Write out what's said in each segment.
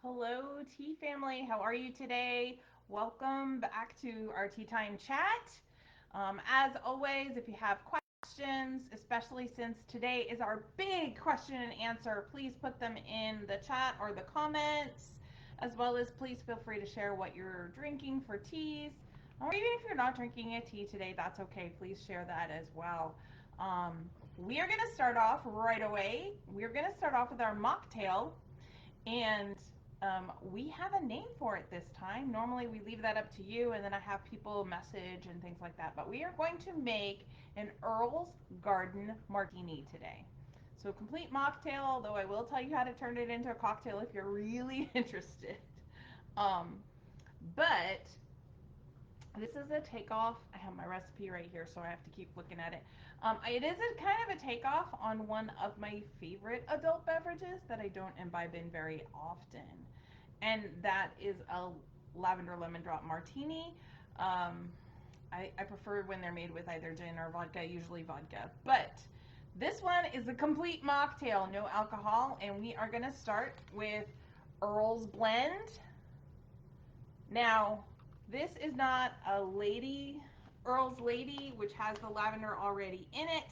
Hello, tea family. How are you today? Welcome back to our tea time chat. As always, if you have questions, especially since today is our big question and answer, please put them in the chat or the comments, as well as please feel free to share what you're drinking for teas. Or even if you're not drinking a tea today, that's okay. Please share that as well. Um, we are going to start off right away. We're going to start off with our mocktail. And we have a name for it this time. Normally we leave that up to you and then I have people message and things like that. But we are going to make an Earl's Garden Martini today. So complete mocktail, although I will tell you how to turn it into a cocktail if you're really interested. Um, but this is a takeoff. I have my recipe right here, so I have to keep looking at it. It is a kind of a takeoff on one of my favorite adult beverages that I don't imbibe in very often, and that is a lavender lemon drop martini. Um, I prefer when they're made with either gin or vodka, usually vodka. But this one is a complete mocktail, no alcohol, and we are going to start with Earl's Blend. Now, this is not a Earl's Lady, which has the lavender already in it.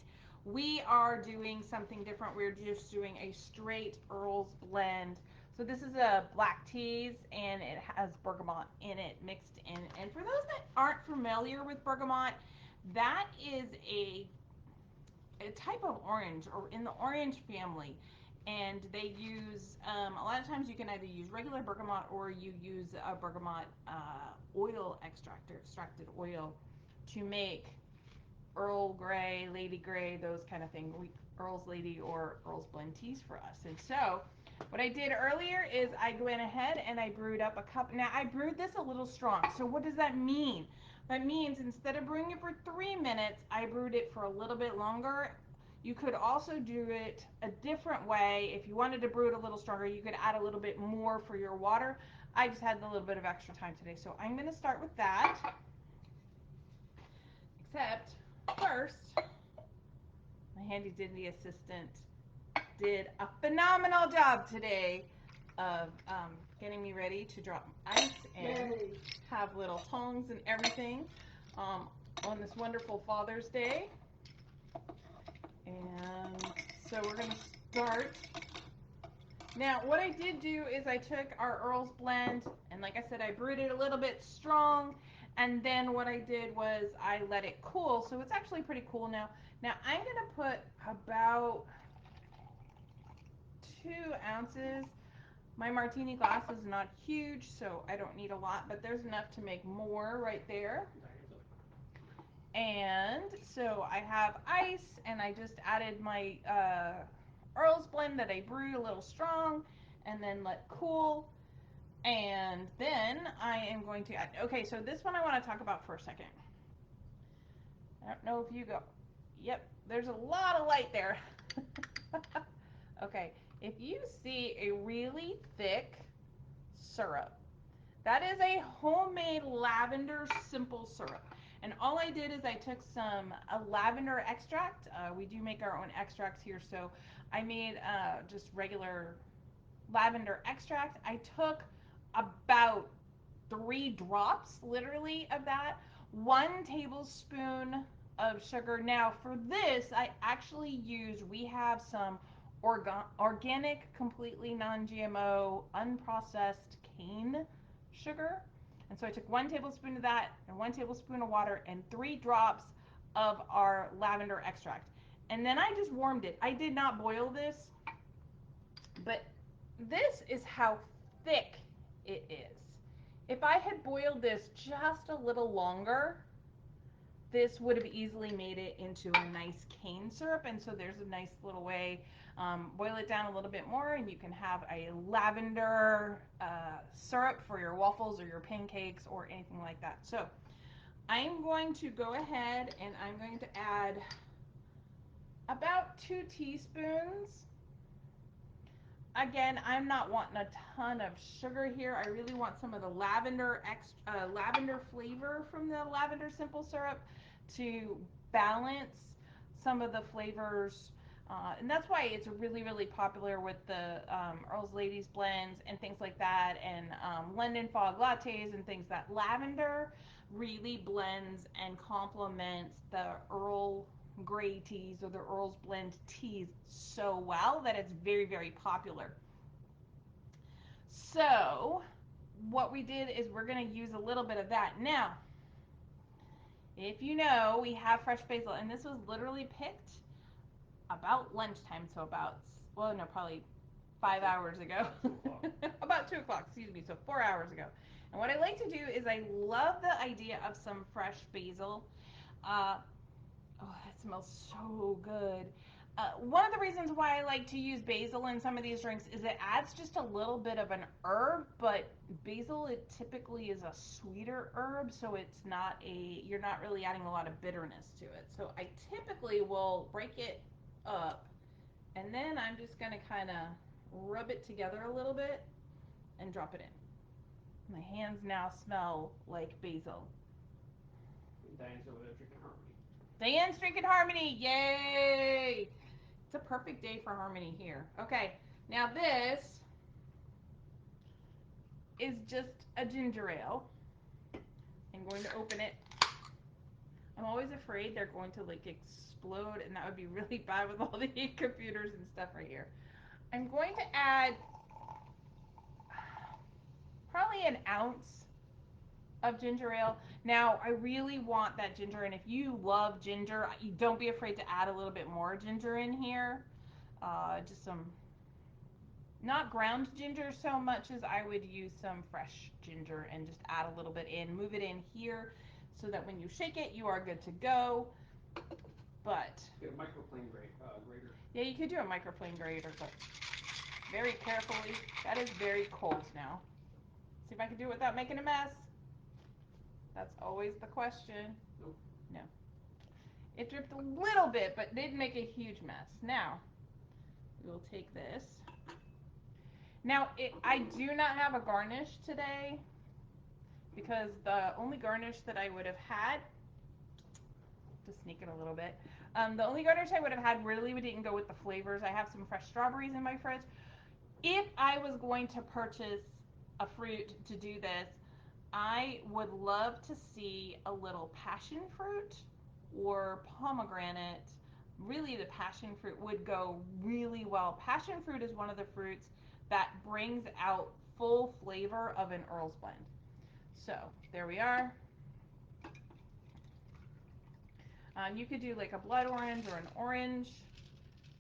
We are doing something different. We're just doing a straight Earl's Blend. So this is a black teas and it has bergamot in it mixed in. And for those that aren't familiar with bergamot, that is a type of orange or in the orange family, and they use a lot of times you can either use regular bergamot or you use a bergamot oil extract or extracted oil to make Earl Grey, Lady Grey, those kind of things. Earl's Lady or Earl's Blend teas for us. And so what I did earlier is I went ahead and I brewed up a cup. Now I brewed this a little strong. So what does that mean? That means instead of brewing it for 3 minutes, I brewed it for a little bit longer. You could also do it a different way. If you wanted to brew it a little stronger, you could add a little bit more for your water. I just had a little bit of extra time today. So I'm going to start with that. Except first, my handy dandy assistant did a phenomenal job today of getting me ready to drop ice and have little tongs and everything on this wonderful Father's Day. And so we're going to start. Now, what I did do is I took our Earl's Blend, and like I said, I brewed it a little bit strong, and then what I did was I let it cool, so it's actually pretty cool now. Now, I'm going to put about 2 ounces. My martini glass is not huge, so I don't need a lot, but there's enough to make more right there. And so I have ice, and I just added my Earl's Blend that I brewed a little strong and then let cool. And then I am going to add, okay, so this one I want to talk about for a second. I don't know if you go, yep, there's a lot of light there. Okay, if you see a really thick syrup, that is a homemade lavender simple syrup. And all I did is I took a lavender extract. We do make our own extracts here, so I made just regular lavender extract. I took about 3 drops, literally, of that. 1 tablespoon of sugar. Now, for this, I actually we have some organic, completely non-GMO, unprocessed cane sugar. And so I took 1 tablespoon of that and 1 tablespoon of water and 3 drops of our lavender extract. And then I just warmed it. I did not boil this, but this is how thick it is. If I had boiled this just a little longer, this would have easily made it into a nice cane syrup. And so there's a nice little way. Boil it down a little bit more and you can have a lavender syrup for your waffles or your pancakes or anything like that. So I'm going to go ahead and I'm going to add about 2 teaspoons. Again, I'm not wanting a ton of sugar here. I really want some of the lavender flavor from the lavender simple syrup to balance some of the flavors And that's why it's really, really popular with the Earl's Ladies blends and things like that, and London Fog lattes and things. That lavender really blends and complements the Earl Grey teas or the Earl's Blend teas so well that it's very, very popular. So, what we did is we're going to use a little bit of that. Now, if you know, we have fresh basil, and this was literally picked about lunchtime, so about, well, no, probably 5 hours ago. About 2 o'clock, excuse me, so 4 hours ago. And what I like to do is I love the idea of some fresh basil. Uh, oh, that smells so good. One of the reasons why I like to use basil in some of these drinks is it adds just a little bit of an herb, but basil, it typically is a sweeter herb, so it's not you're not really adding a lot of bitterness to it. So I typically will break it up, and then I'm just going to kind of rub it together a little bit and drop it in. My hands now smell like basil. Diane's over there drinking Harmony. Diane's drinking Harmony, yay! It's a perfect day for Harmony here. Okay, now this is just a ginger ale. I'm going to open it. I'm always afraid they're going to like explode, and that would be really bad with all the computers and stuff right here. I'm going to add probably an ounce of ginger ale. Now, I really want that ginger, and if you love ginger, you don't be afraid to add a little bit more ginger in here. Just some, not ground ginger so much as I would use some fresh ginger and just add a little bit in, move it in here so that when you shake it, you are good to go. But get a microplane grater. Yeah, you could do a microplane grater, but very carefully. That is very cold now. See if I can do it without making a mess. That's always the question. Nope. No. It dripped a little bit, but didn't make a huge mess. Now, we will take this. Now, I do not have a garnish today because the only garnish that I would have had, to sneak it a little bit, the only garnish I would have had really didn't go with the flavors. I have some fresh strawberries in my fridge. If I was going to purchase a fruit to do this, I would love to see a little passion fruit or pomegranate. Really, the passion fruit would go really well. Passion fruit is one of the fruits that brings out full flavor of an Earl's Blend. So, there we are. You could do like a blood orange or an orange.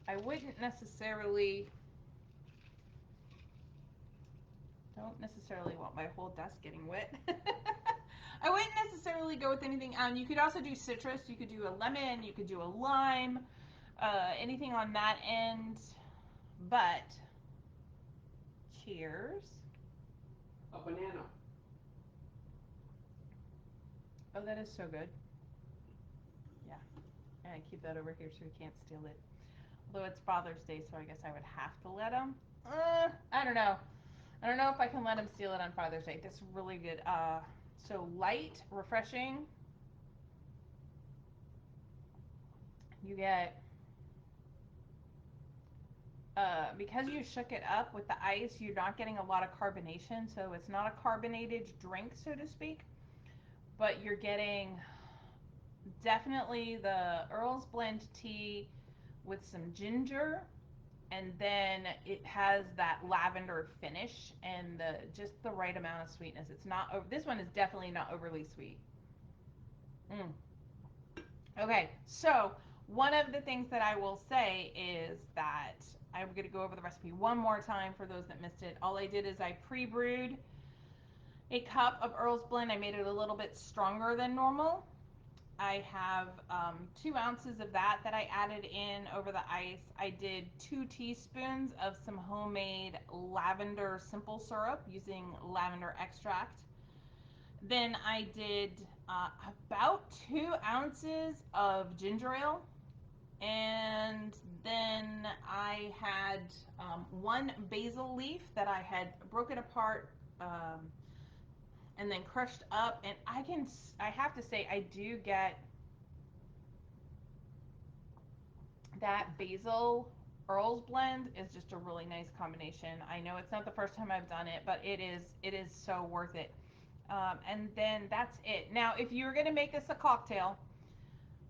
I wouldn't necessarily, don't necessarily want my whole desk getting wet. I wouldn't necessarily go with anything. You could also do citrus. You could do a lemon. You could do a lime. Anything on that end. But, cheers. A banana. Oh, that is so good. Yeah. And I keep that over here so we can't steal it. Although it's Father's Day, so I guess I would have to let him. I don't know. I don't know if I can let him steal it on Father's Day. This is really good. So light, refreshing. You get, because you shook it up with the ice, you're not getting a lot of carbonation, so it's not a carbonated drink, so to speak. But you're getting definitely the Earl's Blend tea with some ginger, and then it has that lavender finish and just the right amount of sweetness. It's not over. This one is definitely not overly sweet. Okay, so one of the things that I will say is that I'm going to go over the recipe one more time for those that missed it. All I did is I pre-brewed a cup of Earl's Blend. I made it a little bit stronger than normal. I have 2 ounces of that I added in over the ice. I did 2 teaspoons of some homemade lavender simple syrup using lavender extract. Then I did about 2 ounces of ginger ale. And then I had 1 basil leaf that I had broken apart and then crushed up. And I have to say, I do get that basil Earl's blend is just a really nice combination. I know it's not the first time I've done it, but it is so worth it. And then that's it. Now, if you're gonna make this a cocktail,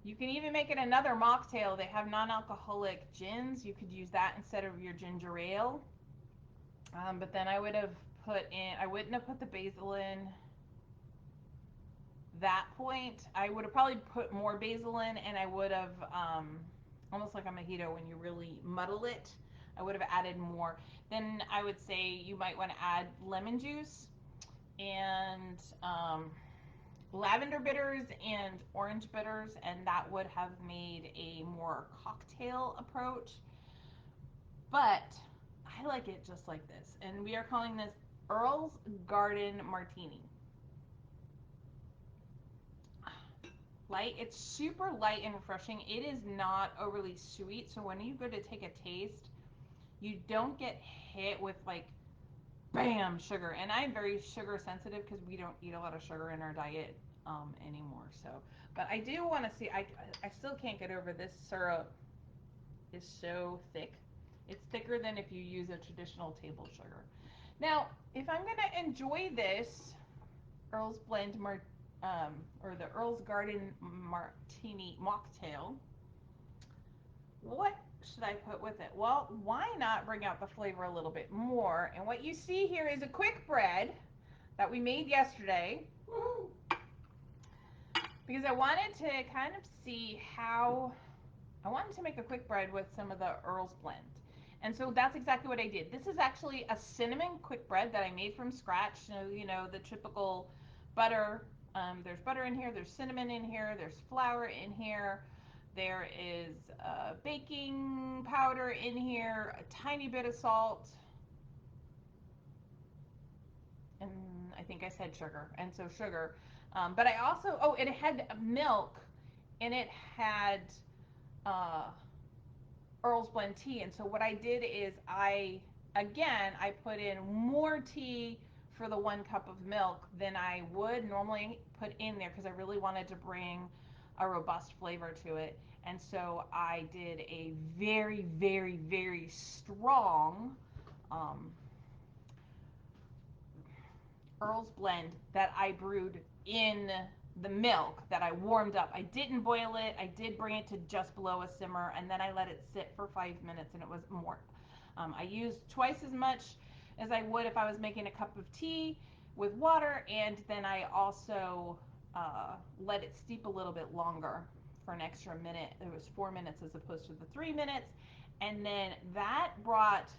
you can even make it another mocktail. They have non-alcoholic gins. You could use that instead of your ginger ale. But then I wouldn't have put the basil in that point. I would have probably put more basil in, and I would have, almost like a mojito when you really muddle it, I would have added more. Then I would say you might want to add lemon juice and lavender bitters and orange bitters, and that would have made a more cocktail approach. But I like it just like this, and we are calling this Earl's Garden Martini. Light, it's super light and refreshing. It is not overly sweet, so when you go to take a taste, you don't get hit with like bam sugar. And I'm very sugar sensitive because we don't eat a lot of sugar in our diet anymore. So, but I do want to see. I still can't get over this syrup is so thick. It's thicker than if you use a traditional table sugar. Now, if I'm gonna enjoy this Earl's Blend or the Earl's Garden Martini Mocktail, what should I put with it? Well, why not bring out the flavor a little bit more? And what you see here is a quick bread that we made yesterday. Woo-hoo. Because I wanted to kind of see how I wanted to make a quick bread with some of the Earl's Blend. And so that's exactly what I did. This is actually a cinnamon quick bread that I made from scratch. So, the typical butter. There's butter in here, there's cinnamon in here, there's flour in here, there is baking powder in here, a tiny bit of salt, and I think I said sugar, and so sugar. But I also, it had milk, and it had uh, Earl's Blend tea. And so what I did is I put in more tea for the 1 cup of milk than I would normally put in there because I really wanted to bring a robust flavor to it. And so I did a very, very, very strong um, Earl's Blend that I brewed in the milk that I warmed up. I didn't boil it. I did bring it to just below a simmer, and then I let it sit for 5 minutes, and it was more. I used twice as much as I would if I was making a cup of tea with water, and then I also let it steep a little bit longer for an extra minute. It was 4 minutes as opposed to the 3 minutes, and then that brought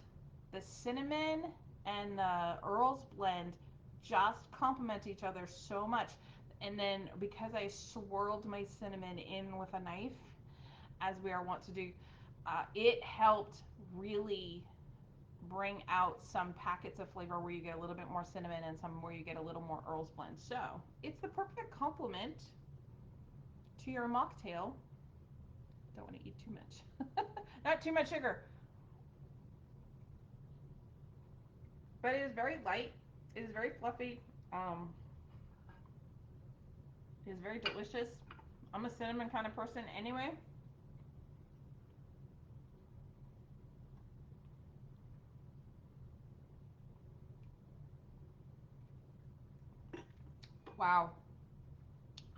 the cinnamon and the Earl's Blend just complement each other so much. And then because I swirled my cinnamon in with a knife, as we are wont to do, it helped really bring out some packets of flavor where you get a little bit more cinnamon and some where you get a little more Earl's Blend. So it's the perfect complement to your mocktail. Don't want to eat too much. Not too much sugar. But it is very light. It is very fluffy. It is very delicious. I'm a cinnamon kind of person anyway. Wow,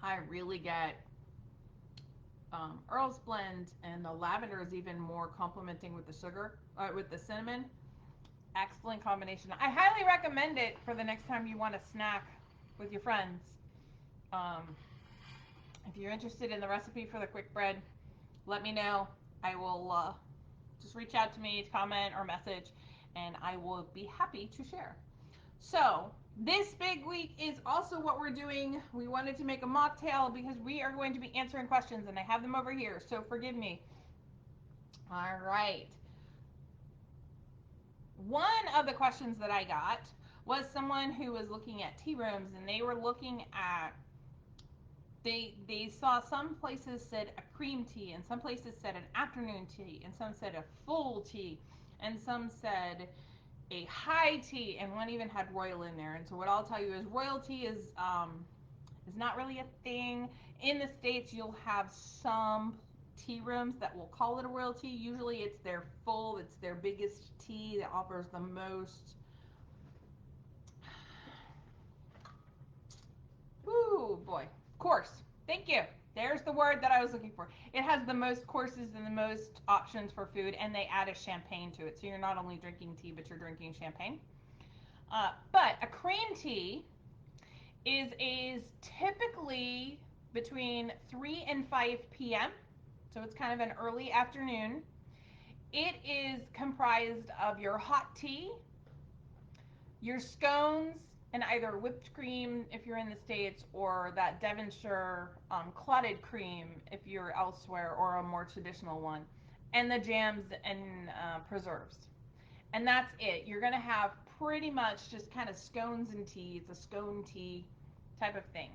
I really get Earl's Blend, and the lavender is even more complementing with the sugar, with the cinnamon. Excellent combination. I highly recommend it for the next time you want to snack with your friends. Um, if you're interested in the recipe for the quick bread, let me know. I will just reach out to me, comment or message, and I will be happy to share. So this big week is also what we're doing. We wanted to make a mocktail because we are going to be answering questions, and I have them over here, so forgive me. All right. One of the questions that I got was someone who was looking at tea rooms, and they were looking at they saw some places said a cream tea, and some places said an afternoon tea, and some said a full tea, and some said a high tea, and one even had royal in there. And so what I'll tell you is royalty is not really a thing in the States. You'll have some tea rooms that will call it a royal tea. Usually it's their full, it's their biggest tea that offers the most. Ooh, boy. Course. Thank you. There's the word that I was looking for. It has the most courses and the most options for food, and they add a champagne to it. So you're not only drinking tea, but you're drinking champagne. But a cream tea is typically between 3 and 5 p.m. So it's kind of an early afternoon. It is comprised of your hot tea, your scones, and either whipped cream if you're in the States, or that Devonshire clotted cream if you're elsewhere, or a more traditional one, and the jams and preserves. And that's it. You're going to have pretty much just kind of scones and tea. It's a scone tea type of thing.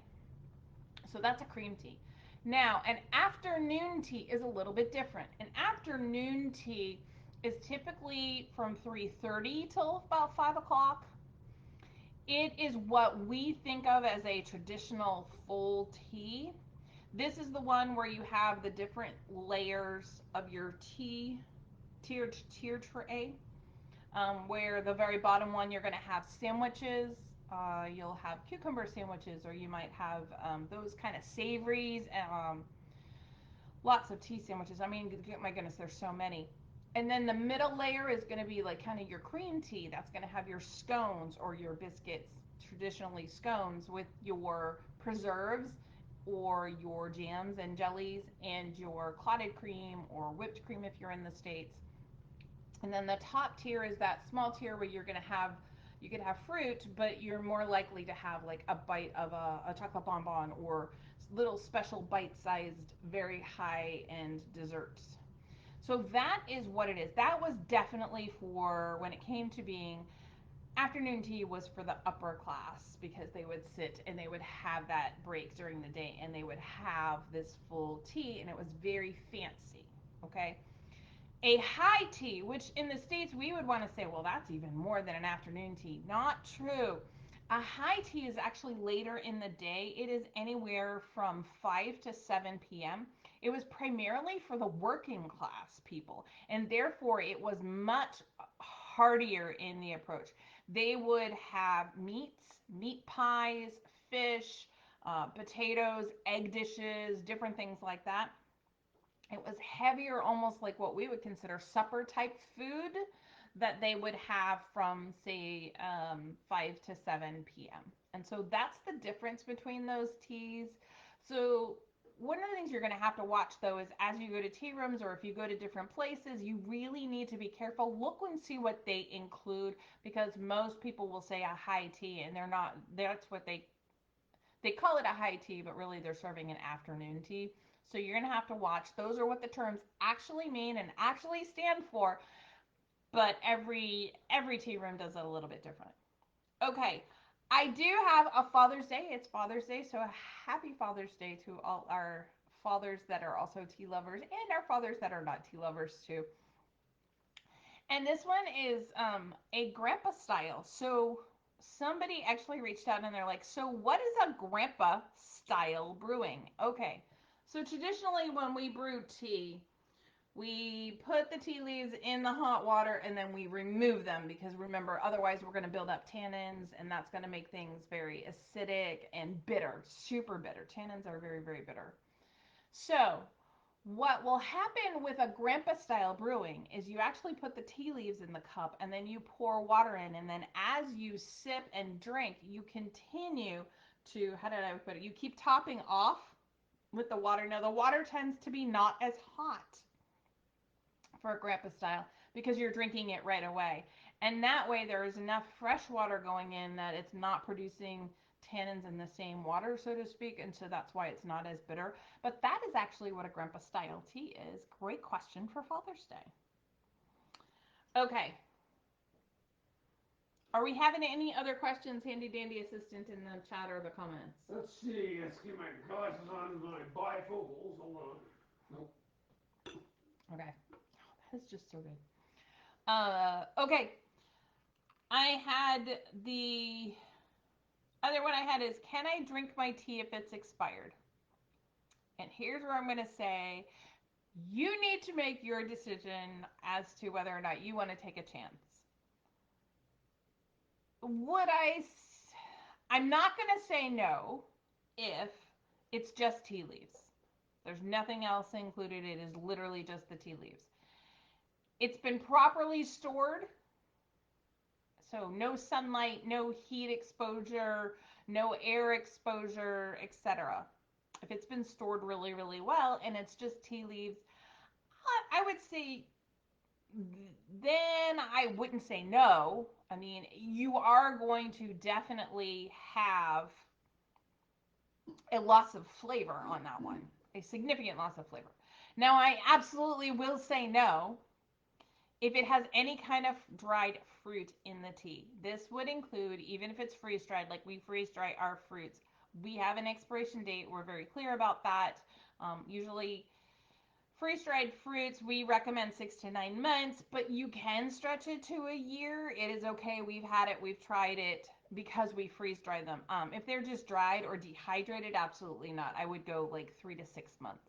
So that's a cream tea. Now, an afternoon tea is a little bit different. An afternoon tea is typically from 3:30 till about 5 o'clock. It is what we think of as a traditional full tea. This is the one where you have the different layers of your tea tier tray. Where the very bottom one you're going to have sandwiches. You'll have cucumber sandwiches, or you might have those kind of savories. Lots of tea sandwiches. I mean, my goodness, there's so many. And then the middle layer is going to be like kind of your cream tea. That's going to have your scones or your biscuits, traditionally scones, with your preserves or your jams and jellies, and your clotted cream or whipped cream if you're in the States. And then the top tier is that small tier where you're going to have, you could have fruit, but you're more likely to have like a bite of a chocolate bonbon, or little special bite-sized, very high-end desserts. So that is what it is. That was definitely for, when it came to being, afternoon tea was for the upper class, because they would sit and they would have that break during the day, and they would have this full tea, and it was very fancy. Okay. A high tea, which in the States we would want to say, well, that's even more than an afternoon tea. Not true. A high tea is actually later in the day. It is anywhere from 5 to 7 p.m. It was primarily for the working class people, and therefore it was much heartier in the approach. They would have meats, meat pies, fish, potatoes, egg dishes, different things like that. It was heavier, almost like what we would consider supper type food that they would have from, say, 5 to 7 p.m. And so that's the difference between those teas. So one of the things you're going to have to watch, though, is as you go to tea rooms, or if you go to different places, you really need to be careful. Look and see what they include, because most people will say a high tea, and they're not, that's what they call it a high tea, but really they're serving an afternoon tea. So you're going to have to watch. Those are what the terms actually mean and actually stand for, but every tea room does it a little bit different. Okay, I do have a Father's Day. It's Father's Day, so a happy Father's Day to all our fathers that are also tea lovers, and our fathers that are not tea lovers too. And this one is a grandpa style. So somebody actually reached out and they're like, so what is a grandpa style brewing? Okay. So traditionally when we brew tea, we put the tea leaves in the hot water and then we remove them, because remember, otherwise we're going to build up tannins, and that's going to make things very acidic and bitter, super bitter. Tannins are very, very bitter. So what will happen with a grandpa style brewing is you actually put the tea leaves in the cup, and then you pour water in, and then as you sip and drink, you continue to, how did I put it, you keep topping off with the water. Now the water tends to be not as hot for a grandpa style, because you're drinking it right away, and that way there is enough fresh water going in that it's not producing tannins in the same water, so to speak, and so that's why it's not as bitter. But that is actually what a grandpa style tea is. Great question for Father's Day. Okay, are we having any other questions, handy dandy assistant, in the chat or the comments? Let's see. Let's get my glasses on, my bifocals. Hold on. Nope. Okay, oh, that is just so good. Okay, I had the other one I had is, can I drink my tea if it's expired? And here's where I'm going to say, You need to make your decision as to whether or not you want to take a chance. Would I? I'm not going to say no if it's just tea leaves. There's nothing else included. It is literally just the tea leaves. It's been properly stored, so no sunlight, no heat exposure, no air exposure, etc. If it's been stored really, really well and it's just tea leaves, I would say then I wouldn't say no. I mean, you are going to definitely have a loss of flavor on that one, a significant loss of flavor. Now, I absolutely will say no if it has any kind of dried fruit in the tea. This would include, even if it's freeze dried, like we freeze dry our fruits, we have an expiration date. We're very clear about that. Usually, freeze dried fruits, we recommend 6 to 9 months, but you can stretch it to a year. It is okay. We've had it, we've tried it because we freeze dry them. If they're just dried or dehydrated, absolutely not. I would go like 3 to 6 months.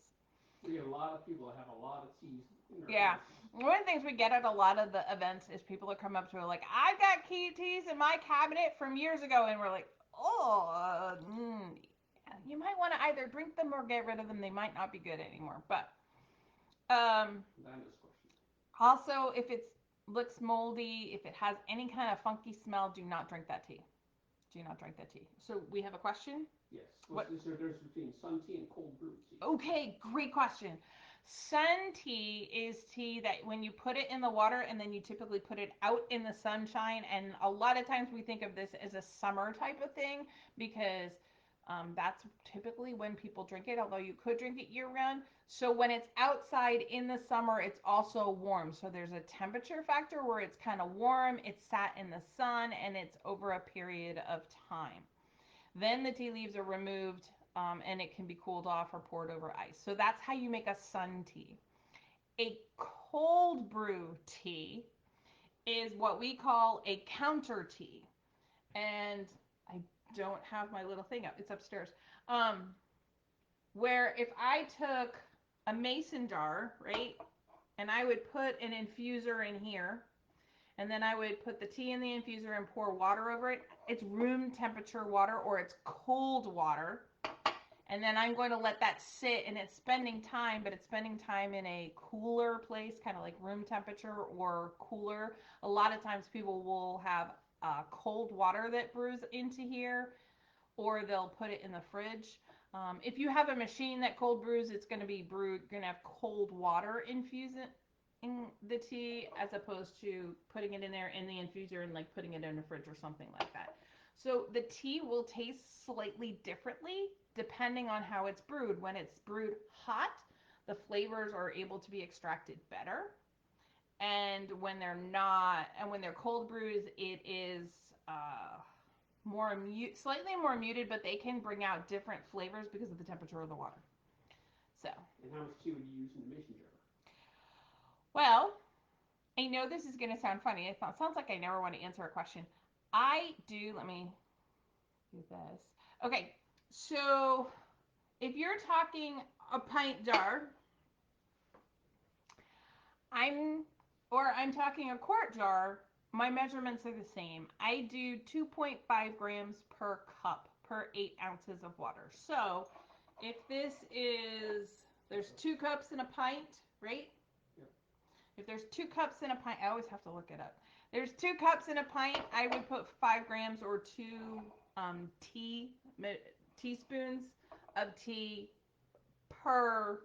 We get a lot of people that have a lot of teas in their Yeah. houses. One of the things we get at a lot of the events is people that come up to us like, I've got key teas in my cabinet from years ago. And we're like, oh, you might want to either drink them or get rid of them. They might not be good anymore. But That is question. also, if it looks moldy, if it has any kind of funky smell, do not drink that tea. Do not drink that tea. So we have a question. Yes. What? Is there a difference between sun tea and cold brew tea? Okay, great question. Sun tea is tea that when you put it in the water and then you typically put it out in the sunshine, and a lot of times we think of this as a summer type of thing because that's typically when people drink it, although you could drink it year round. So when it's outside in the summer, it's also warm. So there's a temperature factor where it's kind of warm, it's sat in the sun, and it's over a period of time. Then the tea leaves are removed and it can be cooled off or poured over ice. So that's how you make a sun tea. A cold brew tea is what we call a counter tea. And I don't have my little thing up, it's upstairs. Where if I took a mason jar, right, and I would put an infuser in here, and then I would put the tea in the infuser and pour water over it. It's room temperature water or it's cold water. And then I'm going to let that sit, and it's spending time, but it's spending time in a cooler place, kind of like room temperature or cooler. A lot of times people will have cold water that brews into here, or they'll put it in the fridge. If you have a machine that cold brews, it's going to be brewed, going to have cold water infused in the tea as opposed to putting it in there in the infuser and like putting it in the fridge or something like that. So the tea will taste slightly differently depending on how it's brewed. When it's brewed hot, the flavors are able to be extracted better. And when they're not, and when they're cold brews, it is slightly more muted, but they can bring out different flavors because of the temperature of the water. So, And how much tea would you use in the mason jar? well, I know this is going to sound funny. It sounds like I never want to answer a question. I do. Let me do this. Okay, so if you're talking a pint jar, I'm I'm talking a quart jar, my measurements are the same. I do 2.5 grams per cup per 8 ounces of water. So if this is, there's 2 cups in a pint, right? Yep. If there's 2 cups in a pint, I always have to look it up. There's 2 cups in a pint, I would put 5 grams or two teaspoons of tea per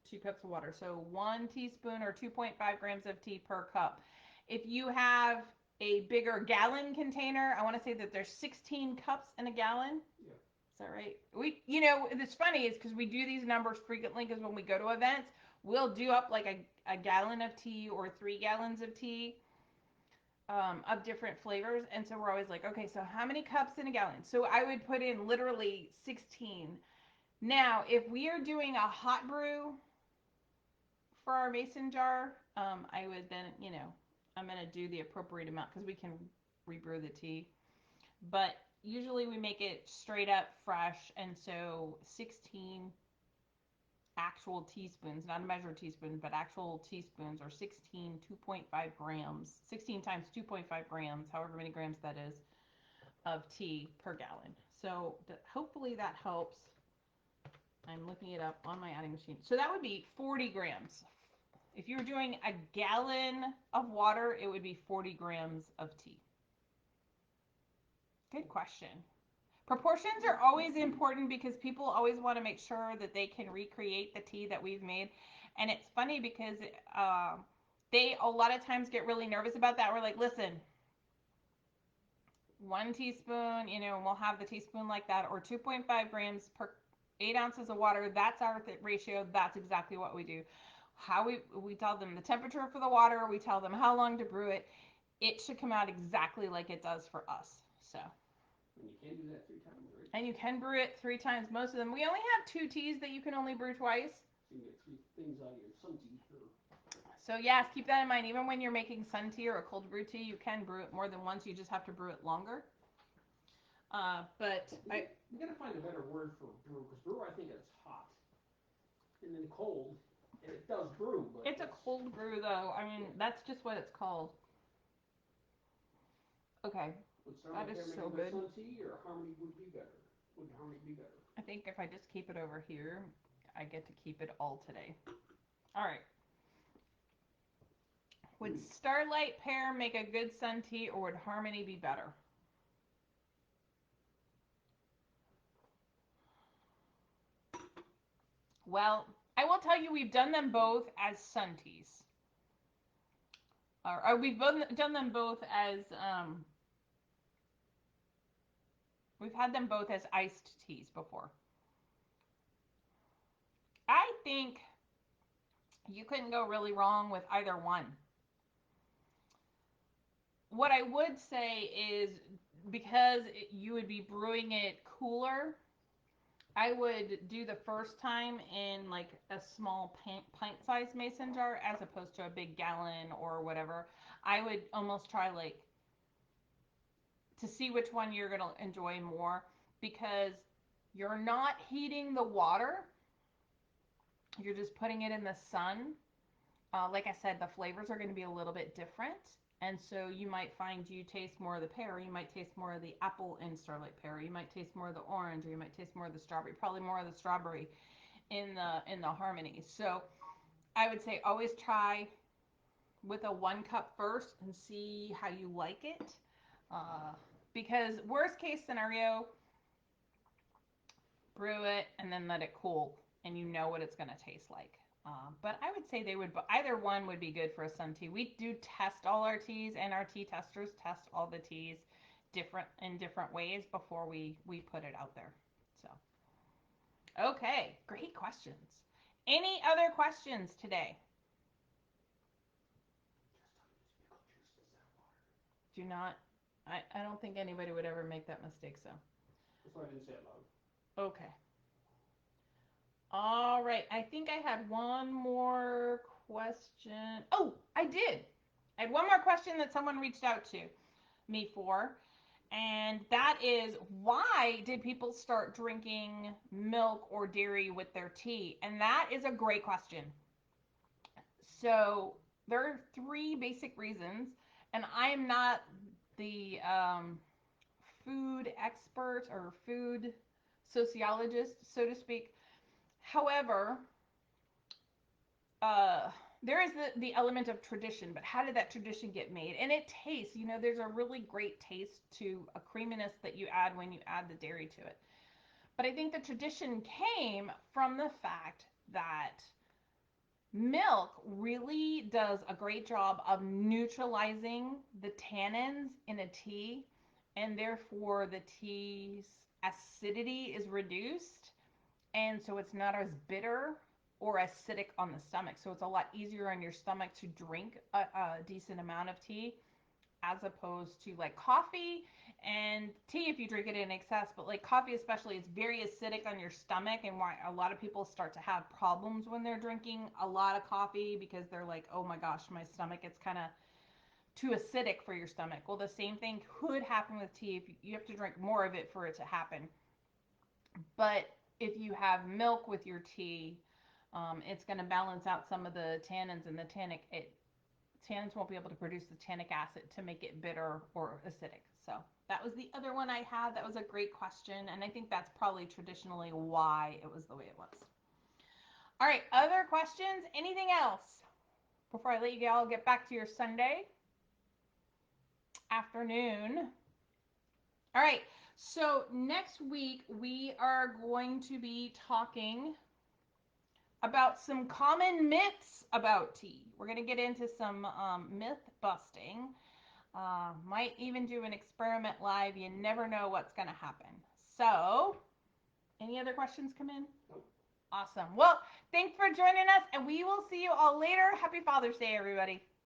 2 cups of water. So 1 teaspoon or 2.5 grams of tea per cup. If you have a bigger gallon container, I want to say that there's 16 cups in a gallon. Yeah. Is that right? It's funny is because we do these numbers frequently because when we go to events, we'll do up like a gallon of tea or 3 gallons of tea of different flavors. And so we're always like, okay, so how many cups in a gallon? So I would put in literally 16. Now, if we are doing a hot brew for our mason jar, I would then, I'm going to do the appropriate amount because we can rebrew the tea. But usually we make it straight up fresh, and so 16 actual teaspoons, not a measured teaspoon, but actual teaspoons are 16, 2.5 grams, 16 times 2.5 grams, however many grams that is, of tea per gallon. So hopefully that helps. I'm looking it up on my adding machine. So that would be 40 grams. If you were doing a gallon of water, it would be 40 grams of tea. Good question. Proportions are always important because people always want to make sure that they can recreate the tea that we've made. And it's funny because they a lot of times get really nervous about that. We're like, listen, 1 teaspoon, we'll have the teaspoon like that, or 2.5 grams per 8 ounces of water. That's our ratio. That's exactly what we do. How we tell them the temperature for the water. We tell them how long to brew it. It should come out exactly like it does for us. So. And you can do that 3 times, right? And you can brew it 3 times. Most of them. We only have 2 teas that you can only brew twice. So you can get 3 things out of your sun tea. So yes, keep that in mind. Even when you're making sun tea or a cold brew tea, you can brew it more than once. You just have to brew it longer. We gotta find a better word for brew, because brew, I think it's hot, and then cold, and it does brew, but it's a cold brew though. I mean, that's just what it's called. Okay, that is so good. Sun tea or Harmony would be better. Would Harmony be better? I think if I just keep it over here, I get to keep it all today. All right. Would Starlight Pear make a good sun tea, or would Harmony be better? Well, I will tell you, we've done them both as sun teas. Or we've both done them both as, we've had them both as iced teas before. I think you couldn't go really wrong with either one. What I would say is, because you would be brewing it cooler, I would do the first time in like a small pint-sized mason jar as opposed to a big gallon or whatever. I would almost try like to see which one you're going to enjoy more, because you're not heating the water. You're just putting it in the sun. Like I said, the flavors are going to be a little bit different. And so you might find you taste more of the pear, you might taste more of the apple in Starlight Pear, you might taste more of the orange, or you might taste more of the strawberry, probably more of the strawberry in the Harmony. So I would say always try with a 1 cup first and see how you like it. Because worst case scenario, brew it and then let it cool, and you know what it's going to taste like. But I would say they would, either one would be good for a sun tea. We do test all our teas, and our tea testers test all the teas in different ways before we put it out there. So, okay, great questions. Any other questions today? Do not. I don't think anybody would ever make that mistake. So. That's why I didn't say it loud. Okay. All right. I think I had one more question. Oh, I did. I had one more question that someone reached out to me for. And that is, why did people start drinking milk or dairy with their tea? And that is a great question. So there are 3 basic reasons. And I am not the food expert or food sociologist, so to speak. However, uh, there is the element of tradition, but how did that tradition get made? And it tastes, there's a really great taste to a creaminess that you add when you add the dairy to it. But I think the tradition came from the fact that milk really does a great job of neutralizing the tannins in a tea, and therefore the tea's acidity is reduced, and so it's not as bitter or acidic on the stomach. So it's a lot easier on your stomach to drink a decent amount of tea, as opposed to like coffee and tea if you drink it in excess. But like coffee especially, it's very acidic on your stomach, and why a lot of people start to have problems when they're drinking a lot of coffee, because they're like, oh my gosh, my stomach, it's kind of too acidic for your stomach. Well, the same thing could happen with tea. If you have to drink more of it for it to happen. But if you have milk with your tea, It's going to balance out some of the tannins, and the tannins won't be able to produce the tannic acid to make it bitter or acidic. So that was the other one I had. That was a great question, and I think that's probably traditionally why it was the way it was. All right, other questions? Anything else before I let you all get back to your Sunday afternoon? All right, so next week we are going to be talking about some common myths about tea. We're going to get into some myth busting. Might even do an experiment live. You never know what's going to happen. So, any other questions come in? Nope. Awesome. Well, thanks for joining us, and we will see you all later. Happy Father's Day, everybody.